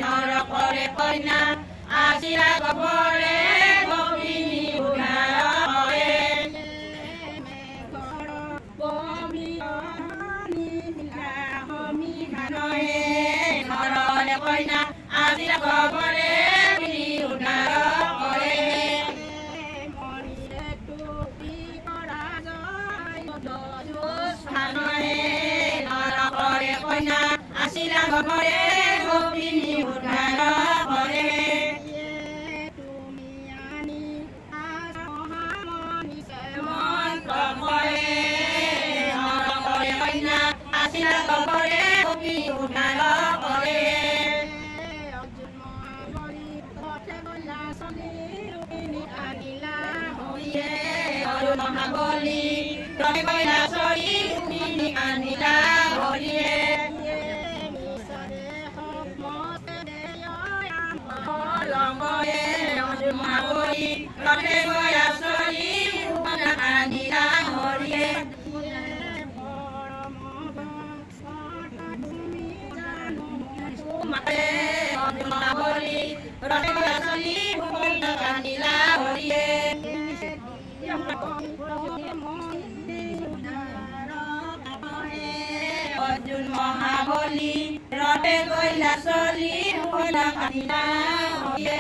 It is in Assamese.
নৰকৰে কইনা আছিলা গবৰে গোপিনী উধাৰে নৰকৰে কইনা আছিলা গবৰে গোপিনী উধাৰে নৰকৰে কইনা আছিলা গবৰে গোপিনী উদ্ধাৰ কৰে নৰকৰে কইনা আছিলা গবৰে গোপিনী উদ্ধাৰ কৰে মহাবলী ৰথে কইনা চৰি ৰুক্মিণী আনিলা হৰিয়ে মহাবলী ৰথে কইনা চৰি ৰুক্মিণী আনিলা হৰিয়ে মহাবলী ৰথে কইনা চৰি ৰুক্মিণী আনিলা হৰিয়ে অৰ্জুন মহাবলী ৰথে কইলা চলি ৰুক্মিণী আনিলা হৰিয়ে